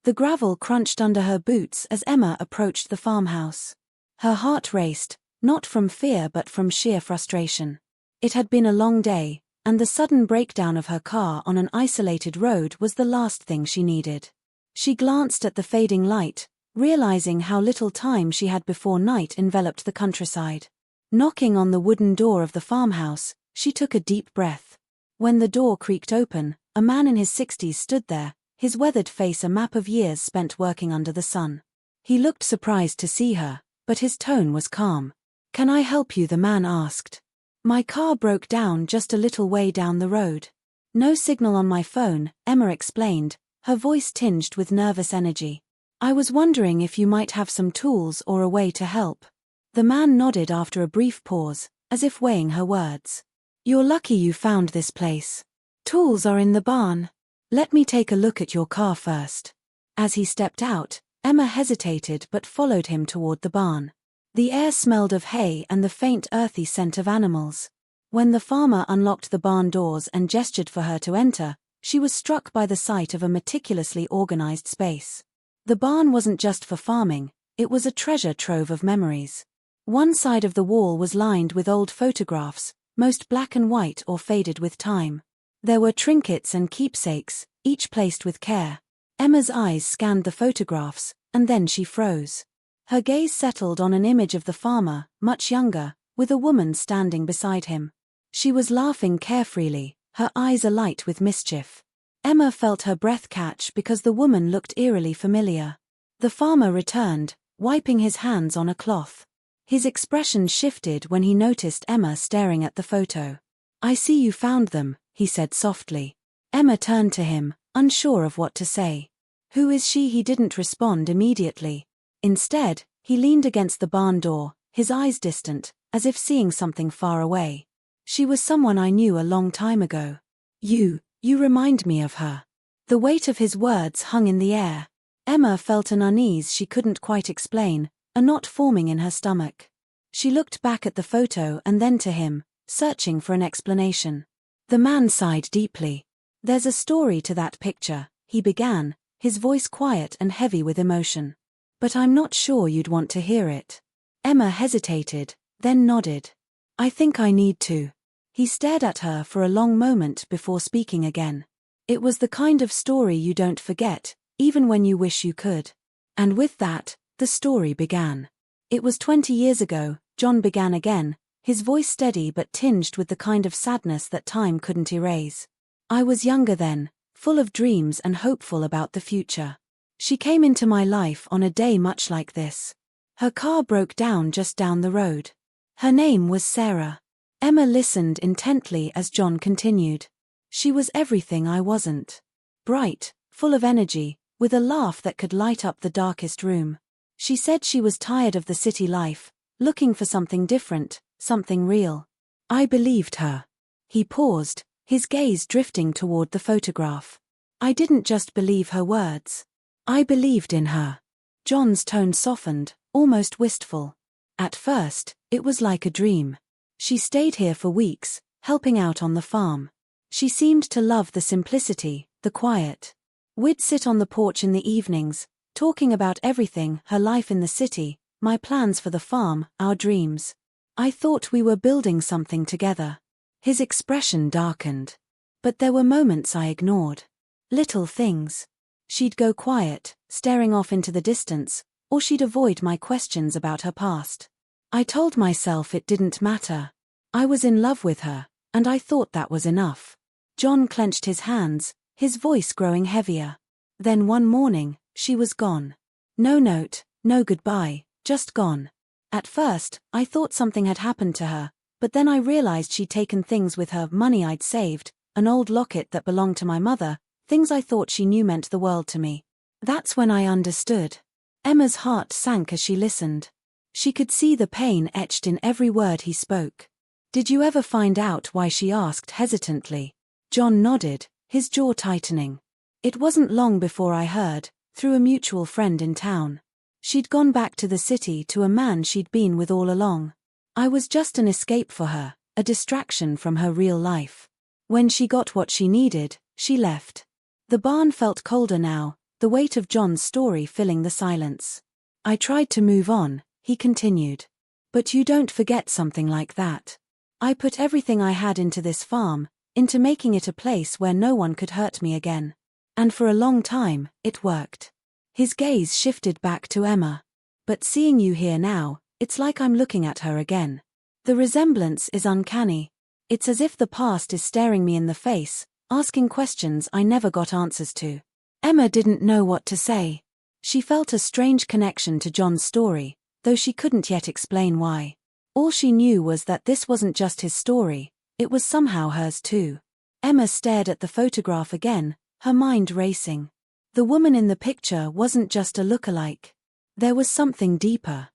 The gravel crunched under her boots as Emma approached the farmhouse. Her heart raced, not from fear but from sheer frustration. It had been a long day, and the sudden breakdown of her car on an isolated road was the last thing she needed. She glanced at the fading light, realizing how little time she had before night enveloped the countryside. Knocking on the wooden door of the farmhouse, she took a deep breath. When the door creaked open, a man in his 60s stood there, his weathered face a map of years spent working under the sun. He looked surprised to see her, but his tone was calm. "Can I help you?" the man asked. "My car broke down just a little way down the road. No signal on my phone," Emma explained, her voice tinged with nervous energy. "I was wondering if you might have some tools or a way to help." The man nodded after a brief pause, as if weighing her words. "You're lucky you found this place. Tools are in the barn. Let me take a look at your car first." As he stepped out, Emma hesitated but followed him toward the barn. The air smelled of hay and the faint earthy scent of animals. When the farmer unlocked the barn doors and gestured for her to enter, she was struck by the sight of a meticulously organized space. The barn wasn't just for farming, it was a treasure trove of memories. One side of the wall was lined with old photographs, most black and white or faded with time. There were trinkets and keepsakes, each placed with care. Emma's eyes scanned the photographs, and then she froze. Her gaze settled on an image of the farmer, much younger, with a woman standing beside him. She was laughing carefreely, her eyes alight with mischief. Emma felt her breath catch because the woman looked eerily familiar. The farmer returned, wiping his hands on a cloth. His expression shifted when he noticed Emma staring at the photo. "I see you found them," he said softly. Emma turned to him, unsure of what to say. "Who is she?" He didn't respond immediately. Instead, he leaned against the barn door, his eyes distant, as if seeing something far away. "She was someone I knew a long time ago. You remind me of her." The weight of his words hung in the air. Emma felt an unease she couldn't quite explain, a knot forming in her stomach. She looked back at the photo and then to him, searching for an explanation. The man sighed deeply. "There's a story to that picture," he began, his voice quiet and heavy with emotion. "But I'm not sure you'd want to hear it." Emma hesitated, then nodded. "I think I need to." He stared at her for a long moment before speaking again. "It was the kind of story you don't forget, even when you wish you could." And with that, the story began. "It was 20 years ago," John began again, his voice steady but tinged with the kind of sadness that time couldn't erase. "I was younger then, full of dreams and hopeful about the future. She came into my life on a day much like this. Her car broke down just down the road. Her name was Sarah." Emma listened intently as John continued. "She was everything I wasn't. Bright, full of energy, with a laugh that could light up the darkest room. She said she was tired of the city life, looking for something different, something real. I believed her." He paused, his gaze drifting toward the photograph. "I didn't just believe her words. I believed in her." John's tone softened, almost wistful. "At first, it was like a dream. She stayed here for weeks, helping out on the farm. She seemed to love the simplicity, the quiet. We'd sit on the porch in the evenings, talking about everything, her life in the city, my plans for the farm, our dreams. I thought we were building something together." His expression darkened. "But there were moments I ignored. Little things. She'd go quiet, staring off into the distance, or she'd avoid my questions about her past. I told myself it didn't matter. I was in love with her, and I thought that was enough." John clenched his hands, his voice growing heavier. "Then one morning, she was gone. No note, no goodbye, just gone. At first, I thought something had happened to her, but then I realized she'd taken things with her, money I'd saved, an old locket that belonged to my mother, things I thought she knew meant the world to me. That's when I understood." Emma's heart sank as she listened. She could see the pain etched in every word he spoke. "Did you ever find out why?" she asked hesitantly. John nodded, his jaw tightening. "It wasn't long before I heard, through a mutual friend in town. She'd gone back to the city to a man she'd been with all along. I was just an escape for her, a distraction from her real life. When she got what she needed, she left." The barn felt colder now, the weight of John's story filling the silence. I tried to move on, he continued. But you don't forget something like that. I put everything I had into this farm, into making it a place where no one could hurt me again. And for a long time, it worked. His gaze shifted back to Emma. But seeing you here now, it's like I'm looking at her again. The resemblance is uncanny. It's as if the past is staring me in the face, asking questions I never got answers to. Emma didn't know what to say. She felt a strange connection to John's story, though she couldn't yet explain why. All she knew was that this wasn't just his story, it was somehow hers too. Emma stared at the photograph again, her mind racing. The woman in the picture wasn't just a look-alike. There was something deeper.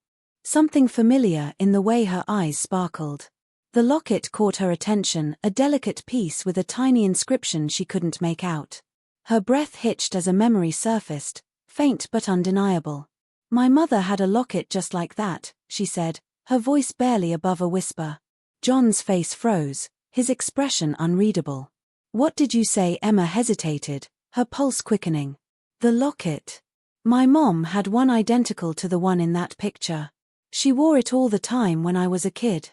Something familiar in the way her eyes sparkled. The locket caught her attention, a delicate piece with a tiny inscription she couldn't make out. Her breath hitched as a memory surfaced, faint but undeniable. My mother had a locket just like that, she said, her voice barely above a whisper. John's face froze, his expression unreadable. What did you say? Emma hesitated, her pulse quickening. The locket. My mom had one identical to the one in that picture. She wore it all the time when I was a kid.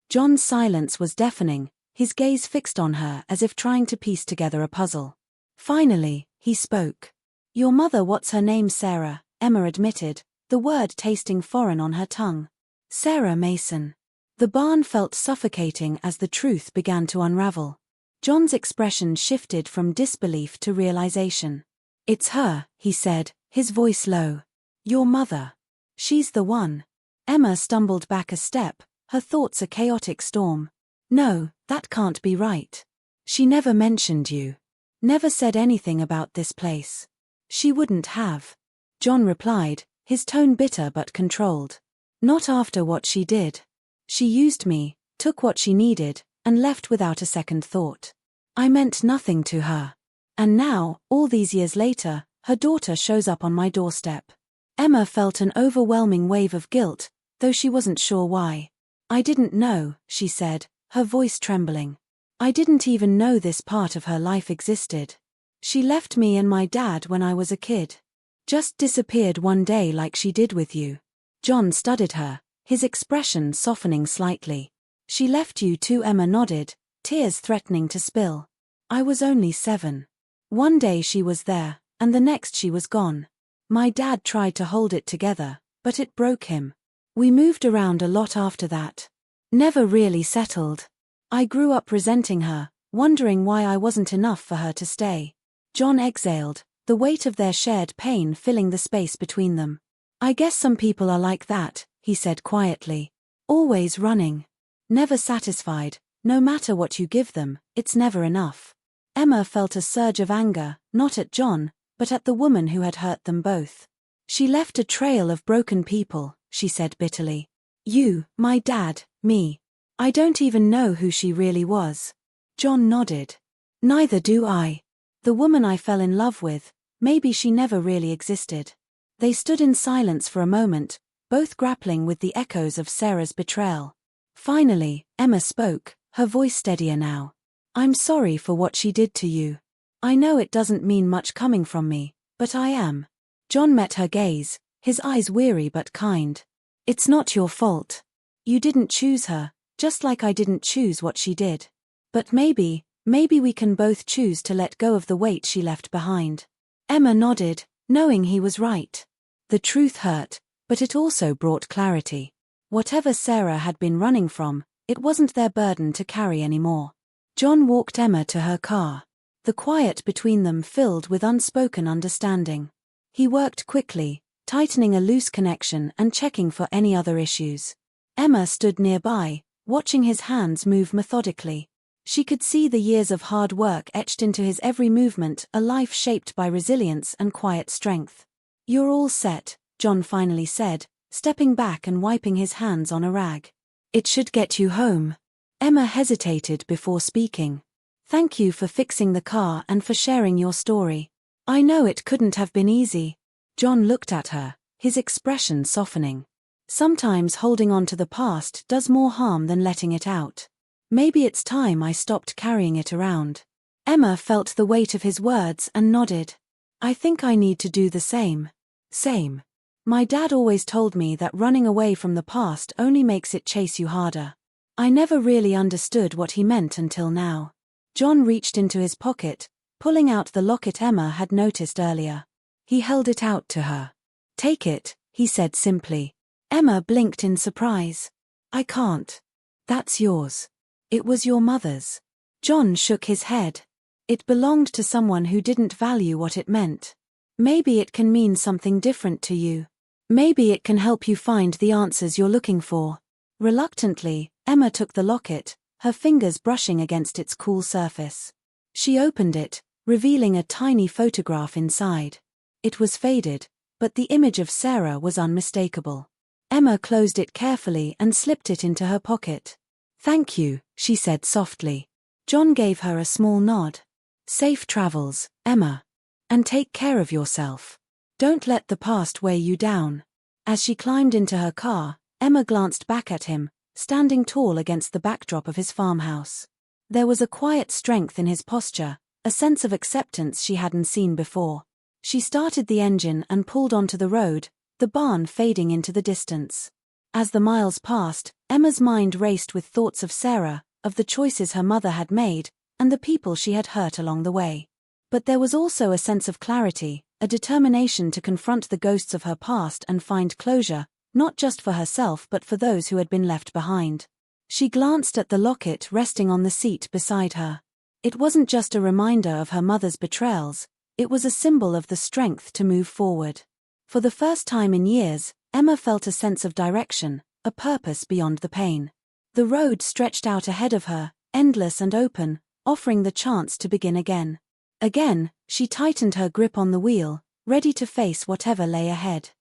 John's silence was deafening, his gaze fixed on her as if trying to piece together a puzzle. Finally, he spoke. Your mother, what's her name? Sarah, Emma admitted, the word tasting foreign on her tongue. Sarah Mason. The barn felt suffocating as the truth began to unravel. John's expression shifted from disbelief to realization. It's her, he said, his voice low. Your mother. She's the one. Emma stumbled back a step, her thoughts a chaotic storm. No, that can't be right. She never mentioned you. Never said anything about this place. She wouldn't have. John replied, his tone bitter but controlled. Not after what she did. She used me, took what she needed, and left without a second thought. I meant nothing to her. And now, all these years later, her daughter shows up on my doorstep. Emma felt an overwhelming wave of guilt, though she wasn't sure why. I didn't know, she said, her voice trembling. I didn't even know this part of her life existed. She left me and my dad when I was a kid. Just disappeared one day like she did with you. John studied her, his expression softening slightly. She left you too? Emma nodded, tears threatening to spill. I was only 7. One day she was there, and the next she was gone. My dad tried to hold it together, but it broke him. We moved around a lot after that. Never really settled. I grew up resenting her, wondering why I wasn't enough for her to stay. John exhaled, the weight of their shared pain filling the space between them. I guess some people are like that, he said quietly. Always running. Never satisfied, no matter what you give them, it's never enough. Emma felt a surge of anger, not at John, but at the woman who had hurt them both. She left a trail of broken people, she said bitterly. You, my dad, me. I don't even know who she really was. John nodded. Neither do I. The woman I fell in love with, maybe she never really existed. They stood in silence for a moment, both grappling with the echoes of Sarah's betrayal. Finally, Emma spoke, her voice steadier now. I'm sorry for what she did to you. I know it doesn't mean much coming from me, but I am. John met her gaze, his eyes weary but kind. It's not your fault. You didn't choose her, just like I didn't choose what she did. But maybe we can both choose to let go of the weight she left behind. Emma nodded, knowing he was right. The truth hurt, but it also brought clarity. Whatever Sarah had been running from, it wasn't their burden to carry anymore. John walked Emma to her car. The quiet between them filled with unspoken understanding. He worked quickly, tightening a loose connection and checking for any other issues. Emma stood nearby, watching his hands move methodically. She could see the years of hard work etched into his every movement, a life shaped by resilience and quiet strength. You're all set, John finally said, stepping back and wiping his hands on a rag. It should get you home. Emma hesitated before speaking. Thank you for fixing the car and for sharing your story. I know it couldn't have been easy. John looked at her, his expression softening. Sometimes holding on to the past does more harm than letting it out. Maybe it's time I stopped carrying it around. Emma felt the weight of his words and nodded. I think I need to do the same. Same. My dad always told me that running away from the past only makes it chase you harder. I never really understood what he meant until now. John reached into his pocket, pulling out the locket Emma had noticed earlier. He held it out to her. Take it, he said simply. Emma blinked in surprise. I can't. That's yours. It was your mother's. John shook his head. It belonged to someone who didn't value what it meant. Maybe it can mean something different to you. Maybe it can help you find the answers you're looking for. Reluctantly, Emma took the locket, her fingers brushing against its cool surface. She opened it, revealing a tiny photograph inside. It was faded, but the image of Sarah was unmistakable. Emma closed it carefully and slipped it into her pocket. Thank you, she said softly. John gave her a small nod. Safe travels, Emma. And take care of yourself. Don't let the past weigh you down. As she climbed into her car, Emma glanced back at him, standing tall against the backdrop of his farmhouse. There was a quiet strength in his posture, a sense of acceptance she hadn't seen before. She started the engine and pulled onto the road, the barn fading into the distance. As the miles passed, Emma's mind raced with thoughts of Sarah, of the choices her mother had made, and the people she had hurt along the way. But there was also a sense of clarity, a determination to confront the ghosts of her past and find closure, not just for herself but for those who had been left behind. She glanced at the locket resting on the seat beside her. It wasn't just a reminder of her mother's betrayals, it was a symbol of the strength to move forward. For the first time in years, Emma felt a sense of direction, a purpose beyond the pain. The road stretched out ahead of her, endless and open, offering the chance to begin again. Again, she tightened her grip on the wheel, ready to face whatever lay ahead.